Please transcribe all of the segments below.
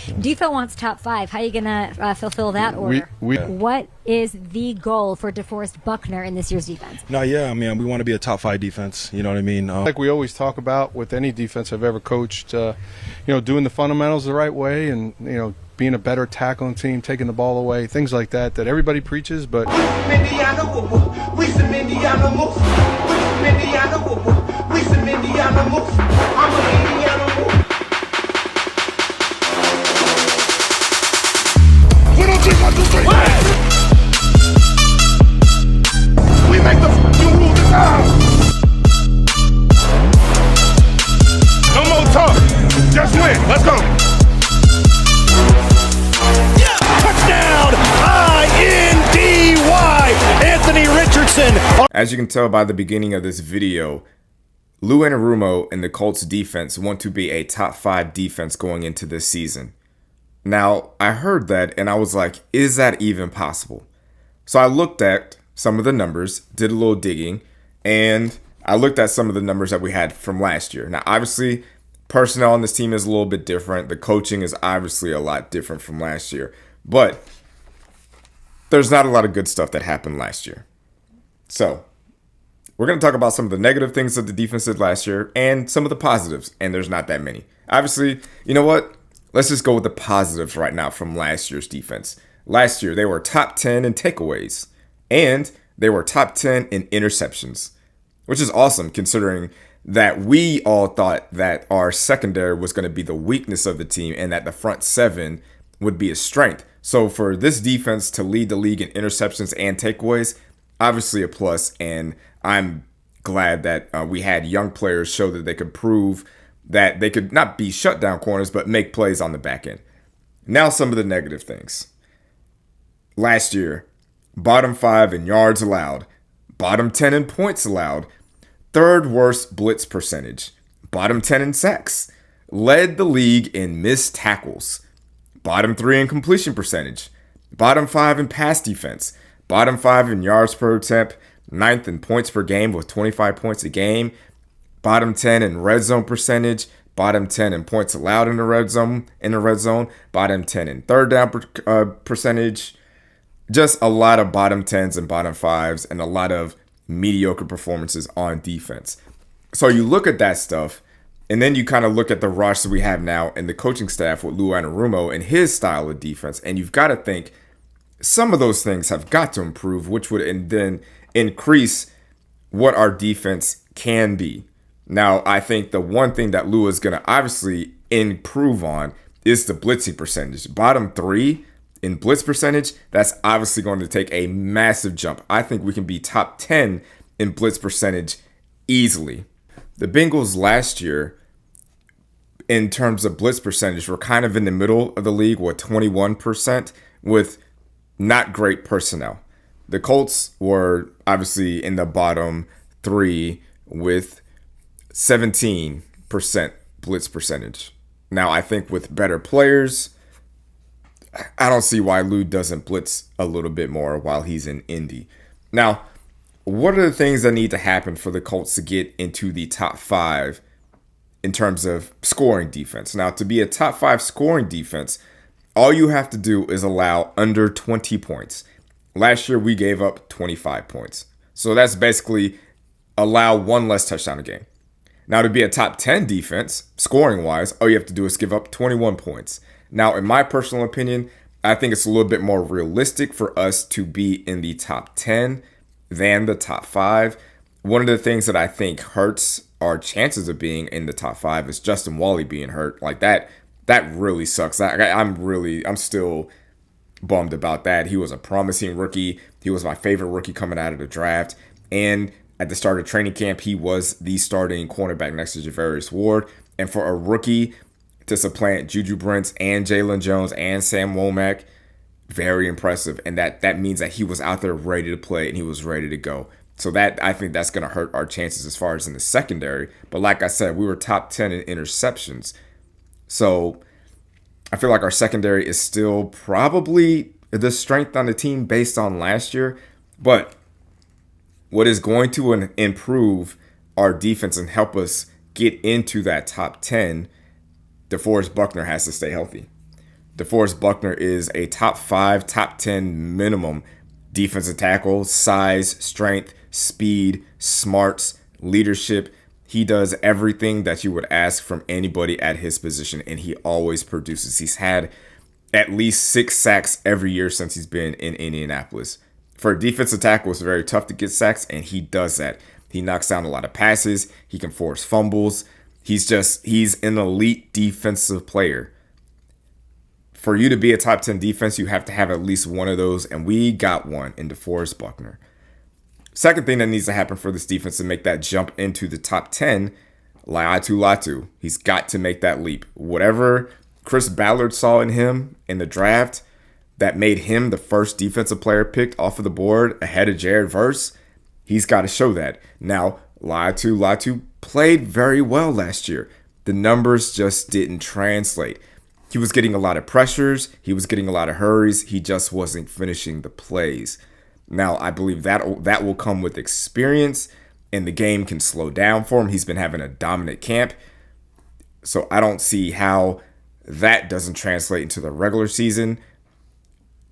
Defo wants top 5. How are you going to fulfill that order? What is the goal for DeForest Buckner in this year's defense? We want to be a top 5 defense. You know what I mean? Like we always talk about with any defense I've ever coached, doing the fundamentals the right way and, being a better tackling team, taking the ball away, things like that everybody preaches, but we make the f***ing rules this time. No more talk. Just win. Let's go. Touchdown! I-N-D-Y! Anthony Richardson. As you can tell by the beginning of this video, Lou Anarumo and the Colts defense want to be a top 5 defense going into this season. Now, I heard that and I was like, is that even possible? So I looked at some of the numbers, did a little digging, and I looked at some of the numbers that we had from last year. Now, obviously, personnel on this team is a little bit different. The coaching is obviously a lot different from last year. But there's not a lot of good stuff that happened last year. So we're going to talk about some of the negative things that the defense did last year and some of the positives, and there's not that many. Obviously, you know what? Let's just go with the positives right now from last year's defense. Last year, they were top 10 in takeaways, and they were top 10 in interceptions, which is awesome considering that we all thought that our secondary was going to be the weakness of the team and that the front 7 would be a strength. So for this defense to lead the league in interceptions and takeaways, obviously a plus, and I'm glad that we had young players show that they could prove that they could not be shutdown corners, but make plays on the back end. Now some of the negative things. Last year, bottom 5 in yards allowed, bottom 10 in points allowed, third worst blitz percentage, bottom 10 in sacks, led the league in missed tackles, bottom 3 in completion percentage, bottom 5 in pass defense, bottom 5 in yards per attempt, 9th in points per game with 25 points a game, bottom 10 in red zone percentage, bottom 10 in points allowed in the red zone, bottom 10 in third down percentage. Just a lot of bottom 10s and bottom 5s and a lot of mediocre performances on defense. So you look at that stuff, and then you kind of look at the roster we have now and the coaching staff with Lou Anarumo and his style of defense, and you've got to think some of those things have got to improve, which would then increase what our defense can be. Now, I think the one thing that Lou is going to obviously improve on is the blitzing percentage. Bottom 3 in blitz percentage, that's obviously going to take a massive jump. I think we can be top 10 in blitz percentage easily. The Bengals last year, in terms of blitz percentage, were kind of in the middle of the league with 21% with not great personnel. The Colts were obviously in the bottom 3 with 17% blitz percentage. Now, I think with better players, I don't see why Lou doesn't blitz a little bit more while he's in Indy. Now, what are the things that need to happen for the Colts to get into the top 5 in terms of scoring defense? Now, to be a top 5 scoring defense, all you have to do is allow under 20 points. Last year, we gave up 25 points. So that's basically allow one less touchdown a game. Now, to be a top 10 defense, scoring-wise, all you have to do is give up 21 points. Now, in my personal opinion, I think it's a little bit more realistic for us to be in the top 10 than the top 5. One of the things that I think hurts our chances of being in the top 5 is Justin Wally being hurt. Like that really sucks. I'm still bummed about that. He was a promising rookie. He was my favorite rookie coming out of the draft. And at the start of training camp, he was the starting cornerback next to Javarius Ward. And for a rookie to supplant Juju Brents and Jalen Jones and Sam Womack, very impressive. And that means that he was out there ready to play and he was ready to go. So that, I think that's going to hurt our chances as far as in the secondary. But like I said, we were top 10 in interceptions. So I feel like our secondary is still probably the strength on the team based on last year. But what is going to improve our defense and help us get into that top 10, DeForest Buckner has to stay healthy. DeForest Buckner is a top 5, top 10 minimum defensive tackle. Size, strength, speed, smarts, leadership. He does everything that you would ask from anybody at his position, and he always produces. He's had at least 6 sacks every year since he's been in Indianapolis. For a defensive tackle, it's very tough to get sacks, and he does that. He knocks down a lot of passes. He can force fumbles. He's an elite defensive player. For you to be a top 10 defense, you have to have at least one of those, and we got one in DeForest Buckner. Second thing that needs to happen for this defense to make that jump into the top 10, Laiatu Latu. He's got to make that leap. Whatever Chris Ballard saw in him in the draft that made him the first defensive player picked off of the board ahead of Jared Verse, he's got to show that. Now, Laiatu Latu played very well last year. The numbers just didn't translate. He was getting a lot of pressures. He was getting a lot of hurries. He just wasn't finishing the plays. Now, I believe that will come with experience, and the game can slow down for him. He's been having a dominant camp. So I don't see how that doesn't translate into the regular season.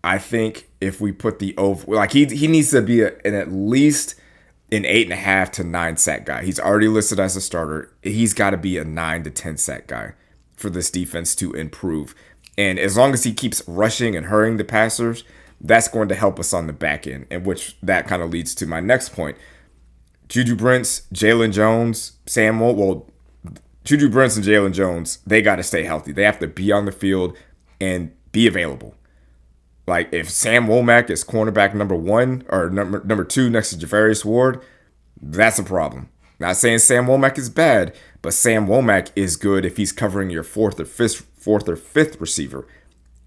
I think if we put the over, like he needs to be at least an 8.5 to 9 sack guy. He's already listed as a starter. He's got to be a 9 to 10 sack guy for this defense to improve. And as long as he keeps rushing and hurrying the passers, that's going to help us on the back end, and which that kind of leads to my next point. Juju Brents, Jalen Jones, Juju Brents and Jalen Jones, they got to stay healthy. They have to be on the field and be available. Like if Sam Womack is cornerback number 1 or number 2 next to Javarius Ward, that's a problem. Not saying Sam Womack is bad, but Sam Womack is good if he's covering your fourth or fifth receiver.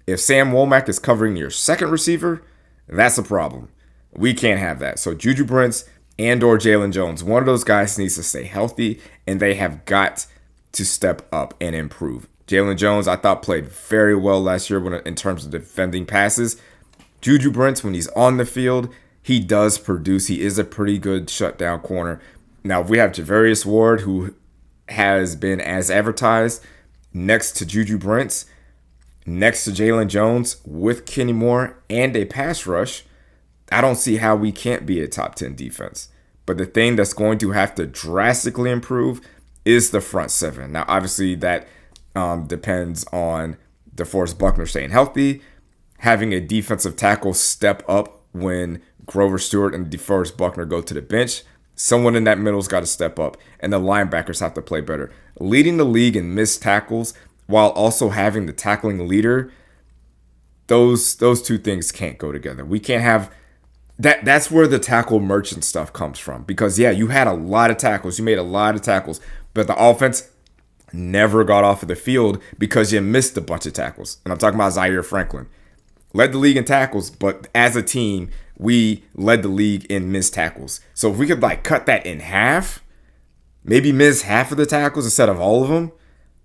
If Sam Womack is covering your second receiver, that's a problem. We can't have that. So Juju Brents and or Jalen Jones, one of those guys needs to stay healthy, and they have got to step up and improve. Jalen Jones, I thought, played very well last year in terms of defending passes. Juju Brents, when he's on the field, he does produce. He is a pretty good shutdown corner. Now, if we have Javarius Ward, who has been as advertised, next to Juju Brents, next to Jalen Jones, with Kenny Moore and a pass rush, I don't see how we can't be a top 10 defense. But the thing that's going to have to drastically improve is the front seven. Now, obviously, that depends on DeForest Buckner staying healthy, having a defensive tackle step up when Grover Stewart and DeForest Buckner go to the bench. Someone in that middle's got to step up, and the linebackers have to play better. Leading the league in missed tackles while also having the tackling leader, those two things can't go together. We can't have that. That's where the tackle merchant stuff comes from. Because, yeah, you had a lot of tackles. You made a lot of tackles, but the offense never got off of the field because you missed a bunch of tackles. And I'm talking about Zaire Franklin. Led the league in tackles, but as a team, we led the league in missed tackles. So if we could cut that in half, maybe miss half of the tackles instead of all of them,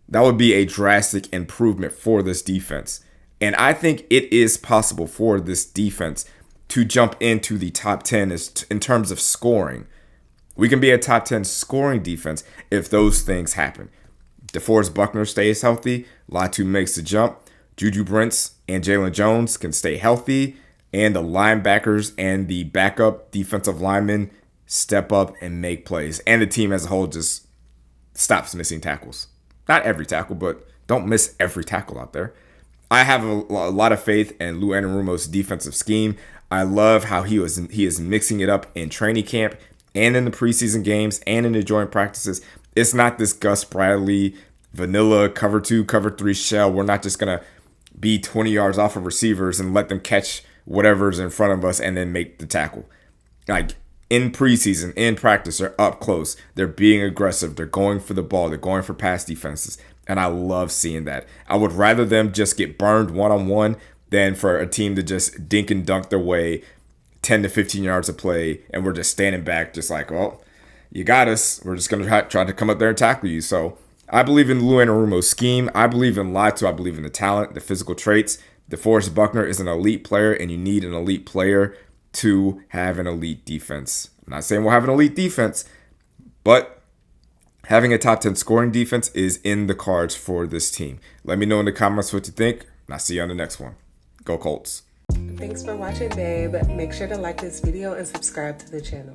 that would be a drastic improvement for this defense. And I think it is possible for this defense to jump into the top 10 in terms of scoring. We can be a top 10 scoring defense if those things happen. DeForest Buckner stays healthy. Latu makes the jump. Juju Brents and Jalen Jones can stay healthy. And the linebackers and the backup defensive linemen step up and make plays. And the team as a whole just stops missing tackles. Not every tackle, but don't miss every tackle out there. I have a lot of faith in Lou Anarumo's defensive scheme. I love how he is mixing it up in training camp and in the preseason games and in the joint practices. It's not this Gus Bradley vanilla cover 2, cover 3 shell. We're not just going to be 20 yards off of receivers and let them catch whatever's in front of us and then make the tackle. In preseason, in practice, they're up close. They're being aggressive. They're going for the ball. They're going for pass defenses. And I love seeing that. I would rather them just get burned one-on-one than for a team to just dink and dunk their way 10 to 15 yards of play, and we're just standing back just well, you got us. We're just going to try to come up there and tackle you. So I believe in Lou Anarumo's scheme. I believe in Latu. I believe in the talent, the physical traits. DeForest Buckner is an elite player, and you need an elite player to have an elite defense. I'm not saying we'll have an elite defense, but having a top 10 scoring defense is in the cards for this team. Let me know in the comments what you think. and I'll see you on the next one. Go Colts. Thanks for watching, babe. Make sure to like this video and subscribe to the channel.